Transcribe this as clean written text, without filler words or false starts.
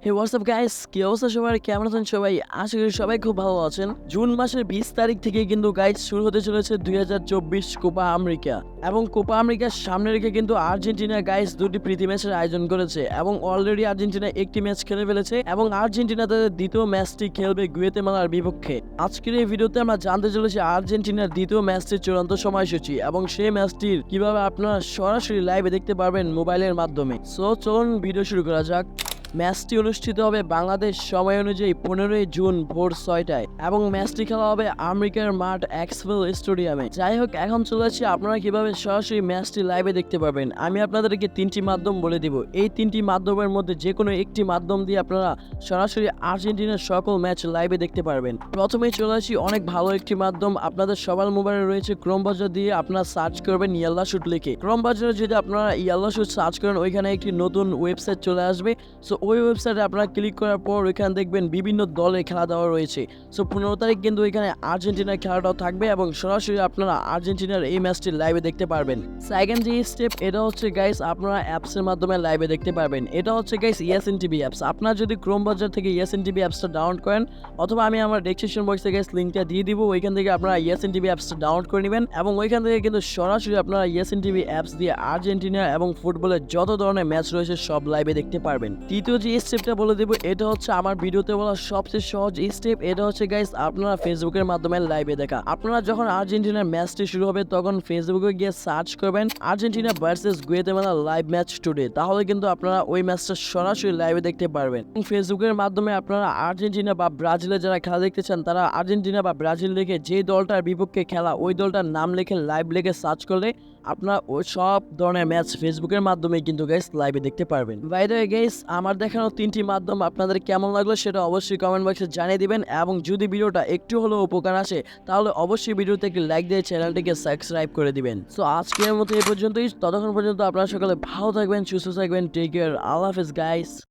হে WhatsApp guys, কি অবস্থা সবার? কেমন আছেন সবাই? আশা করি সবাই খুব ভালো আছেন। জুন মাসের 20 তারিখ থেকে কিন্তু গাইস শুরু হতে চলেছে 2024 কোপা আমেরিকা। এবং কোপা আমেরিকার সামনে রেখে কিন্তু আর্জেন্টিনা গাইস দুটি প্রীতি ম্যাচের আয়োজন করেছে এবং অলরেডি আর্জেন্টিনা একটি ম্যাচ খেলে ফেলেছে এবং আর্জেন্টিনা তাদের দ্বিতীয় ম্যাচটি খেলবে গুয়েতেমালার বিপক্ষে। আজকের এই ভিডিওতে আমরা জানতে চলেছি আর্জেন্টিনার দ্বিতীয় ম্যাচটির চূড়ান্ত সময়সূচি এবং সেই ম্যাচটির কিভাবে আপনারা সরাসরি লাইভে দেখতে পারবেন মোবাইলের মাধ্যমে। সো চলুন ভিডিও শুরু করা যাক। ম্যাচটি অনুষ্ঠিত হবে বাংলাদেশ সময় অনুযায়ী 15 জুন ভোর 6টায় এবং ম্যাচটি খেলা হবে আমেরিকার মাঠ এক্সভেল স্টেডিয়ামে। যাই হোক, এখন চলে আসছি আপনারা কিভাবে সরাসরি ম্যাচটি লাইভে দেখতে পারবেন। আমি আপনাদেরকে তিনটি মাধ্যম বলে দিব। এই তিনটি মাধ্যমের মধ্যে যে কোনো একটি মাধ্যম দিয়ে আপনারা সরাসরি আর্জেন্টিনার সকল ম্যাচ লাইভে দেখতে পারবেন। প্রথমেই চলে আসি অনেক ভালো একটি মাধ্যম, আপনাদের সবার মোবাইলে রয়েছে ক্রোম ব্রাউজার দিয়ে আপনারা সার্চ করবেন ইয়াল্লা শুট লিখে। ক্রোম ব্রাউজারে যদি আপনারা ইয়াল্লা শুট সার্চ করেন ওইখানে একটি নতুন ওয়েবসাইট চলে আসবে। সো ওই ওয়েবসাইটে আপনারা ক্লিক করার পর ওইখানে দেখবেন বিভিন্ন দলের খেলা দেওয়া রয়েছে। সো 15 তারিখ কিন্তু এখানে আর্জেন্টিনার খেলাটাও থাকবে এবং সরাসরি আপনারা আর্জেন্টিনার এই ম্যাচটি লাইভে দেখতে পারবেন। সেকেন্ড যে স্টেপ, এটা হচ্ছে গাইস আপনারা অ্যাপসের মাধ্যমে লাইভে দেখতে পারবেন। এটা হচ্ছে গাইস ইয়াসিন টিভি অ্যাপস। আপনারা যদি ক্রোম ব্রাউজার থেকে ইয়াসিন টিভি অ্যাপসটা ডাউনলোড করেন অথবা আমি আমার ডেসক্রিপশন বক্সে গাইস লিঙ্কটা দিয়ে দিব, ওইখান থেকে আপনারা ইয়াসিন টিভি অ্যাপসটা ডাউনলোড করে নেবেন এবং ওইখান থেকে কিন্তু সরাসরি আপনারা ইয়াসিন টিভি অ্যাপস দিয়ে আর্জেন্টিনা এবং ফুটবলের যত ধরনের ম্যাচ রয়েছে সব লাইভে দেখতে পারবেন। তৃতীয় যে স্টেপটা বলে দেব, এটা হচ্ছে আমার ভিডিওতে বলা সবচেয়ে সহজ স্টেপ। এটা হচ্ছে গাইস আপনারা ফেসবুকের মাধ্যমে লাইভে দেখা। আপনারা যখন আর্জেন্টিনার ম্যাচটি শুরু হবে তখন ফেসবুকে গিয়ে সার্চ করবেন Argentina versus Guatemala live match today, তাহলে কিন্তু আপনারা ওই ম্যাচটা সরাসরি লাইভে দেখতে পারবেন। ফেসবুকের মাধ্যমে আপনারা আর্জেন্টিনা বা ব্রাজিলে যারা খেলা দেখতে চান তারা আর্জেন্টিনা বা ব্রাজিল লিখে যে দলটার বিপক্ষে খেলা ওই দলটার নাম লিখে লাইভ লিখে সার্চ করলে আপনারা ওই সব ধরনের ম্যাচ ফেসবুকের মাধ্যমে কিন্তু গাইস লাইভে দেখতে পারবেন। বাই দ্য ওয়ে গাইস, আমার দেখানো তিনটি মাধ্যম আপনাদের কেমন লাগলো সেটা অবশ্যই কমেন্ট বক্সে জানিয়ে দিবেন এবং যদি ভিডিওটা একটু হলেও উপকার আসে তাহলে অবশ্যই ভিডিওতে একটি লাইক দিয়ে চ্যানেলটিকে সাবস্ক্রাইব করে দিবেন। সো আজকের মতো এই পর্যন্তই। ততক্ষণ পর্যন্ত আপনারা সকলে ভালো থাকবেন, সুস্থ থাকবেন। Take care. আল্লাহ হাফেজ গাইস।